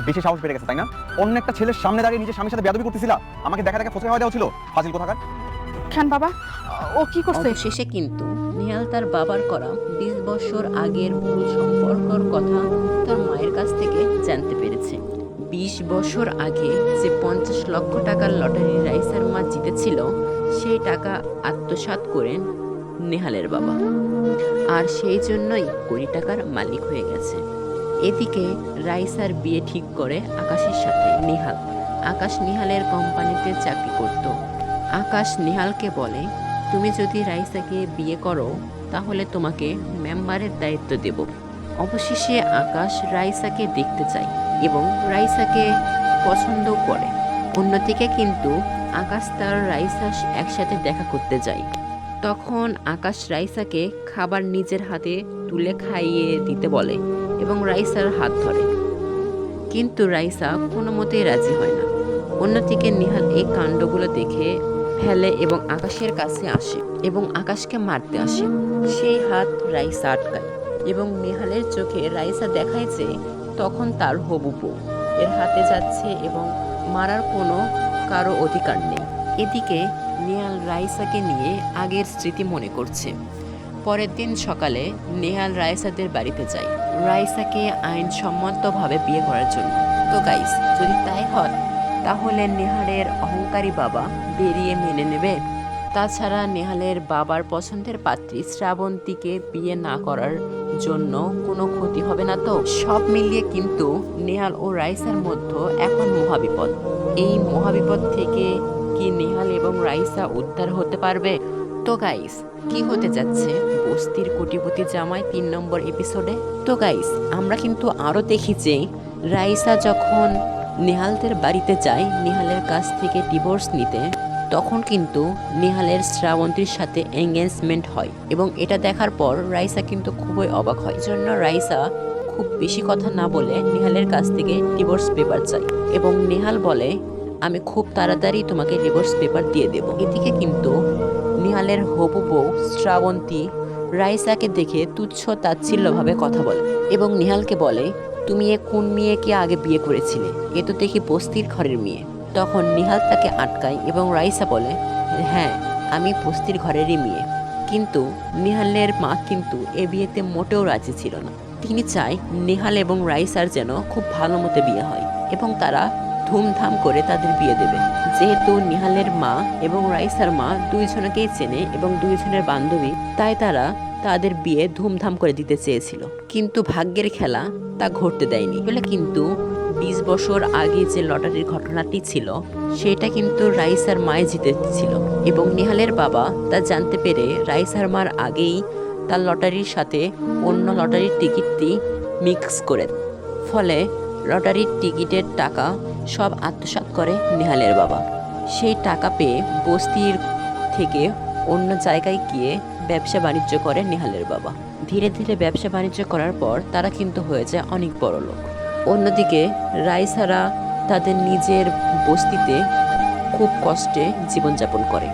বেশি সাহস বেড়ে গেছে তাই না? অন্য একটা ছেলের সামনে দাঁড়িয়ে নিজের স্বামীর সাথে বেয়াদবি করতেছিলা, আমাকে দেখা দেখা ফসকে হওয়া দেওয়া ছিল, ফাজিল কোথাকার। কেন বাবা, ও কি করছে? শেষে কিন্তু নেহাল তার বাবার করা 20 বছর আগের ভুল সম্পর্কর কথা তার মায়ের কাছ থেকে জানতে পেরেছে। 20 বছর আগে যে 50 লক্ষ টাকার লটারি রাইসার মা জিতেছিল, সেই টাকা আত্মসাৎ করেন নেহালের বাবা, আর সেই জন্যই কোটি টাকার মালিক হয়ে গেছে। এদিকে রাইসার বিয়ে ঠিক করে আকাশের সাথে নেহাল। আকাশ নেহালের কোম্পানিতে চাকরি করত। আকাশ নেহালকে বলে, তুমি যদি রাইসাকে বিয়ে করো তাহলে তোমাকে মেম্বারের দায়িত্ব দেব। অবশেষে আকাশ রাইসাকে দেখতে চায় এবং রাইসাকে পছন্দ করে। অন্যদিকে কিন্তু আকাশ তার রাইসা একসাথে দেখা করতে যায়। তখন আকাশ রাইসাকে খাবার নিজের হাতে তুলে খাইয়ে দিতে বলে এবং রাইসার হাত ধরে, কিন্তু রাইসা কোনো মতেই রাজি হয় না। অন্যদিকে নেহাল এই কাণ্ডগুলো দেখে ফেলে এবং আকাশের কাছে আসে এবং আকাশকে মারতে আসে। সেই হাত রাইসা আটকায় এবং নেহালের চোখে রাইসা দেখায় যে তখন তার হবু বউ এর হাতে যাচ্ছে এবং মারার কোনো কারো অধিকার নেই। এদিকে নেহাল রাইসাকে নিয়ে আগের স্মৃতি মনে করছে। পরের দিন সকালে নেহাল রাইসাদের বাড়িতে যায় রাইসাকে আইনসম্মতভাবে বিয়ে করার জন্য। তো গাইস, যদি তাই হয় তাহলে নেহালের অহংকারী বাবা বেরিয়ে মেনে নেবে। তাছাড়া নেহালের বাবার পছন্দের পাত্রী শ্রাবন্তীকে বিয়ে না করার জন্য কোনো ক্ষতি হবে না তো? সব মিলিয়ে কিন্তু নেহাল ও রাইসার মধ্যে এখন মহাবিপদ। এই মহাবিপদ থেকে কি নেহাল এবং রাইসা উদ্ধার হতে পারবে? তো গাইস, কি হতে যাচ্ছে বস্তির কোটিপতি জামাই 3 নম্বর এপিসোডে? তো গাইস, আমরা কিন্তু আরও দেখি যে রাইসা যখন নেহালদের বাড়িতে যায় নেহালের কাছ থেকে ডিভোর্স নিতে, তখন কিন্তু নেহালের শ্রাবন্তীর সাথে এঙ্গেজমেন্ট হয় এবং এটা দেখার পর রাইসা কিন্তু খুবই অবাক হয়। জন্য রাইসা খুব বেশি কথা না বলে নেহালের কাছ থেকে ডিভোর্স পেপার চায় এবং নেহাল বলে, আমি খুব তাড়াতাড়ি তোমাকে ডিভোর্স পেপার দিয়ে দেব। এদিকে কিন্তু নেহালের হবু বউ শ্রাবন্তী রাইসাকে দেখে তুচ্ছ তাচ্ছিল্যভাবে কথা বলে এবং নেহালকে বলে, তুমি এ কোন মেয়েকে আগে বিয়ে করেছিলে? এ তো দেখি বস্তির ঘরের মেয়ে। তখন নেহাল তাকে আটকায় এবং রাইসা বলে, হ্যাঁ, আমি বস্তির ঘরেরই মেয়ে। কিন্তু নেহালের মা কিন্তু এ বিয়েতে মোটেও রাজি ছিল না। তিনি চায় নেহাল এবং রাইসার যেন খুব ভালো মতো বিয়ে হয় এবং তারা ধুমধাম করে তাদের বিয়ে দেবে। যেহেতু নেহালের মা এবং রাইসার মা দুইজনকেই চেনে এবং দুইজনের বান্ধবী, তাই তারা তাদের বিয়ে ধুমধাম করে দিতে চেয়েছিল। কিন্তু ভাগ্যের খেলা তা ঘটতে দেয়নি বলে কিন্তু 20 বছর আগে যে লটারির ঘটনাটি ছিল সেটা কিন্তু রাইসার মায়ে জিতেছিল এবং নেহালের বাবা তা জানতে পেরে রাইসার মার আগেই তার লটারির সাথে অন্য লটারির টিকিটটি মিক্স করে, ফলে লটারির টিকিটের টাকা সব আত্মসাৎ করে নেহালের বাবা। সেই টাকা পেয়ে বস্তির থেকে অন্য জায়গায় গিয়ে ব্যবসা বাণিজ্য করে নেহালের বাবা। ধীরে ধীরে ব্যবসা বাণিজ্য করার পর তারা কিন্তু হয়ে যায় অনেক বড় লোক। অন্যদিকে রাইসারা তাদের নিজের বস্তিতে খুব কষ্টে জীবনযাপন করে।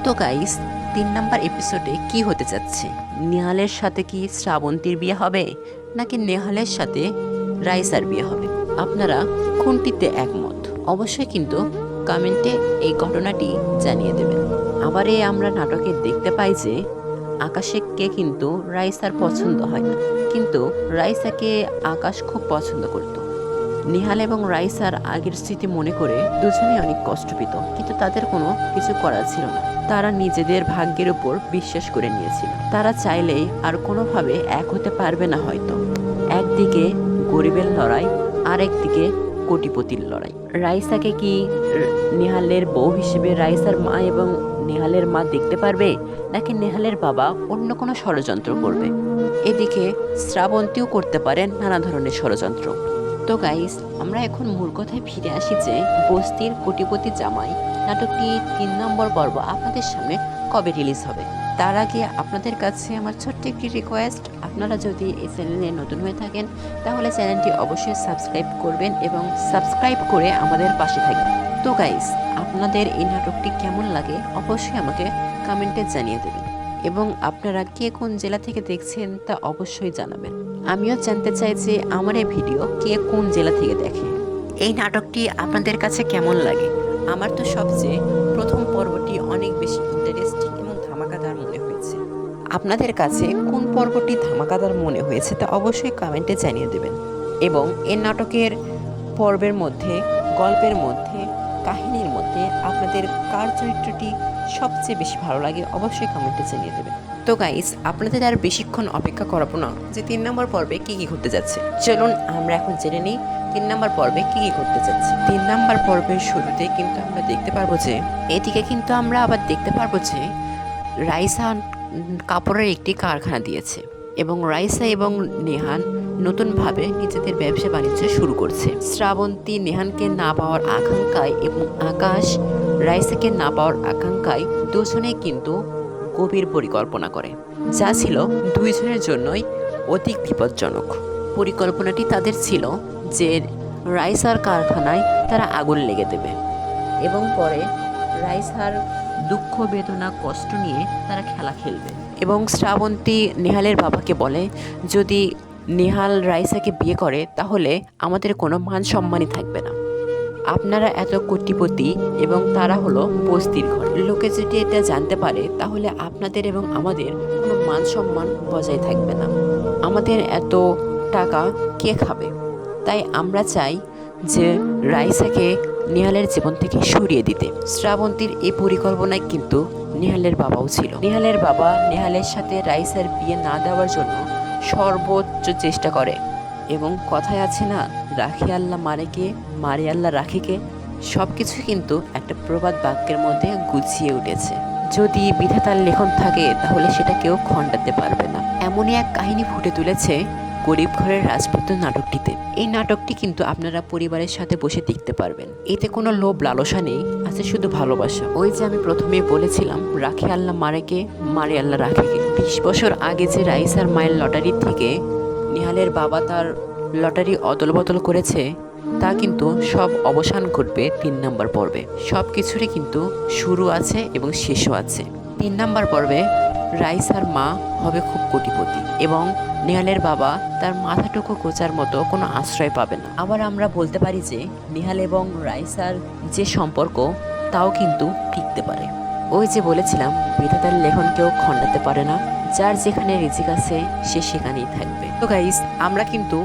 তো গাইস, 3 নম্বর এপিসোডে কি হতে যাচ্ছে? নেহালের সাথে কি শ্রাবন্তীর বিয়ে হবে নাকি নেহালের সাথে রাইসার বিয়ে হবে? আপনারা কোনটিতে একমত? অবশ্যই কিন্তু কমেন্টে এই ঘটনাটি জানিয়ে দেবেন। আবারে আমরা নাটকে দেখতে পাই যে আকাশকে কিন্তু রাইসার পছন্দ হয় না, কিন্তু রাইসাকে আকাশ খুব পছন্দ করত। নেহাল এবং রাইসার আগের স্মৃতি মনে করে দুজনেই অনেক কষ্ট পেত, কিন্তু তাদের কোনো কিছু করার ছিল না। তারা নিজেদের ভাগ্যের উপর বিশ্বাস করে নিয়েছিল। তারা চাইলেই আর কোনোভাবে এক হতে পারবে না হয়তো। একদিকে গরিবের লড়াই, আর একদিকে কোটিপতির লড়াই। রাইসাকে কি নেহালের বউ হিসেবে রাইসার মা এবং নেহালের মা দেখতে পারবে, নাকি নেহালের বাবা অন্য কোনো ষড়যন্ত্র করবে? এদিকে শ্রাবন্তীও করতে পারেন নানা ধরনের ষড়যন্ত্র। তো গাইস, আমরা এখন মূল কথায় ফিরে আসি যে বস্তির কোটিপতি জামাই নাটকটি 3 নম্বর পর্ব আপনাদের সামনে কবে রিলিজ হবে। তার আগে আপনাদের কাছে আমার ছোট্ট একটি রিকোয়েস্ট, আপনারা যদি এই চ্যানেলে নতুন হয়ে থাকেন তাহলে চ্যানেলটি অবশ্যই সাবস্ক্রাইব করবেন এবং সাবস্ক্রাইব করে আমাদের পাশে থাকবেন। তো গাইস, আপনাদের এই নাটকটি কেমন লাগে অবশ্যই আমাকে কমেন্টে জানিয়ে দেবেন এবং আপনারা কে কোন জেলা থেকে দেখছেন তা অবশ্যই জানাবেন। আমিও জানতে চাই যে আমার এই ভিডিও কে কোন জেলা থেকে দেখে। এই নাটকটি আপনাদের কাছে কেমন লাগে? আমার তো সবচেয়ে প্রথম পর্বটি অনেক বেশি ইন্টারেস্টিং এবং ধামাকাদার মনে হয়েছে। আপনাদের কাছে কোন পর্বটি ধামাকাদার মনে হয়েছে তা অবশ্যই কমেন্টে জানিয়ে দেবেন। এবং এই নাটকের পর্বের মধ্যে, গল্পের মধ্যে, কাহিনীর মধ্যে আপনাদের কার চরিত্রটি সবচেয়ে বেশি ভালো লাগে অবশ্যই কমেন্টে জানিয়ে দেবেন। তো গাইস, আপনাদের আর বেশিক্ষণ অপেক্ষা করাবো না যে 3 নম্বর পর্বে কি কি ঘটতে যাচ্ছে। চলুন আমরা এখন জেনে নিই 3 নম্বর পর্বে কি কি ঘটতে যাচ্ছে। 3 নম্বর পর্বের শুরুতে কিন্তু আমরা দেখতে পারবো যে এদিকে কিন্তু আমরা আবার দেখতে পারবো যে রাইসা কাপড়ের একটি কারখানা দিয়েছে এবং রাইসা এবং নেহান নতুনভাবে নিজেদের ব্যবসা বাণিজ্য শুরু করছে। শ্রাবন্তী নেহানকে না পাওয়ার আকাঙ্ক্ষায় এবং আকাশ রাইসাকে না পাওয়ার আকাঙ্ক্ষায় দুজনেই কিন্তু গভীর পরিকল্পনা করে, যা ছিল দুইজনের জন্যই অধিক বিপজ্জনক। পরিকল্পনাটি তাদের ছিল যে রাইসার কারখানায় তারা আগুন লেগে দেবে এবং পরে রাইসার দুঃখ বেদনা কষ্ট নিয়ে তারা খেলা খেলবে। এবং শ্রাবন্তী নেহালের বাবাকে বলে, যদি নেহাল রাইসাকে বিয়ে করে তাহলে আমাদের কোনো মান সম্মানই থাকবে না। আপনারা এত কোটিপতি এবং তারা হলো বস্তির ঘর, লোকে যদি এটা জানতে পারে তাহলে আপনাদের এবং আমাদের কোনো মান সম্মান বজায় থাকবে না। আমাদের এত টাকা কে খাবে? তাই আমরা চাই যে রাইসাকে নেহালের জীবন থেকে সরিয়ে দিতে। শ্রাবন্তীর এই পরিকল্পনায় কিন্তু নেহালের বাবাও ছিল। নেহালের বাবা নেহালের সাথে রাইসার বিয়ে না দেওয়ার জন্য সর্বোচ্চ চেষ্টা করে এবং কথায় আছে না, রাখি আল্লাহ মারেকে, মারে আল্লাহ রাখিকে। সব কিছু কিন্তু একটা প্রবাদ বাক্যের মধ্যে গুছিয়ে উঠেছে। যদি বিধাতার লেখন থাকে তাহলে সেটা কেউ খণ্ডাতে পারবে না। এমনই এক কাহিনী ফুটে তুলেছে গরিব ঘরের রাজপুত্র নাটকটিতে। এই নাটকটি কিন্তু আপনারা পরিবারের সাথে বসে দেখতে পারবেন। এতে কোনো লোভ লালসা নেই, আছে শুধু ভালোবাসা। ওই যে আমি প্রথমেই বলেছিলাম, রাখি আল্লাহ মারেকে, মারে আল্লাহ রাখিকে। 20 বছর আগে যে রাইসার মায়ের লটারি থেকে নেহালের বাবা তার লটারি অদল বদল করেছে, তা কিন্তু সব অবসান ঘটবে 3 নম্বর পর্বে। সব কিছুরই কিন্তু শুরু আছে এবং শেষও আছে। 3 নম্বর পর্বে রাইসার মা হবে খুব কোটিপতি এবং নেহালের বাবা তার মাথাটুকু কোচার মতো কোনো আশ্রয় পাবে না। আবার আমরা বলতে পারি যে নেহাল এবং রাইসার যে সম্পর্ক তাও কিন্তু টিকতে পারে। ওই যে বলেছিলাম, বিধাতার লেখন কেউ খণ্ডাতে পারে না, যার যেখানে রিজিক আছে সে সেখানেই থাকবে। তো গাইস, আমরা কিন্তু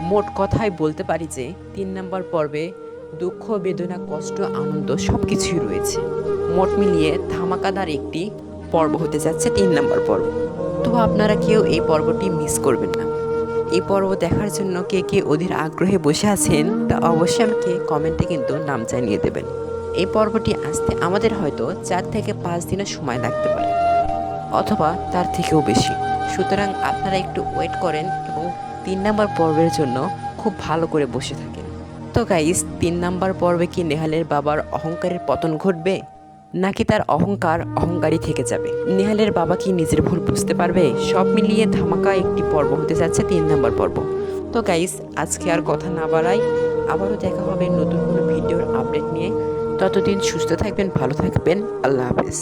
মোট কথায় বলতে পারি যে 3 নম্বর পর্বে দুঃখ বেদনা কষ্ট আনন্দ সব কিছুই রয়েছে। মোট মিলিয়ে ধামাকাদার একটি পর্ব হতে যাচ্ছে 3 নম্বর পর্ব। তো আপনারা কেউ এই পর্বটি মিস করবেন না। এই পর্ব দেখার জন্য কে কে অধীর আগ্রহে বসে আছেন তা অবশ্যই আমাকে কমেন্টে কিন্তু নাম জানিয়ে দেবেন। এই পর্বটি আসতে আমাদের হয়তো 4 থেকে 5 দিনের সময় লাগতে পারে অথবা তার থেকেও বেশি। সুতরাং আপনারা একটু ওয়েট করেন এবং 3 নম্বর পর্বের জন্য খুব ভালো করে বসে থাকেন। তো গাইস, 3 নম্বর পর্বে কি নেহালের বাবার অহংকারের পতন ঘটবে, নাকি তার অহংকারী থেকে যাবে? নেহালের বাবা কি নিজের ভুল বুঝতে পারবে? সব মিলিয়ে ধামাকা একটি পর্ব হতে যাচ্ছে 3 নম্বর পর্ব। তো গাইস, আজকে আর কথা না বাড়াই, আবারও দেখা হবে নতুন কোনো ভিডিওর আপডেট নিয়ে। ততদিন সুস্থ থাকবেন, ভালো থাকবেন। আল্লাহ হাফেজ।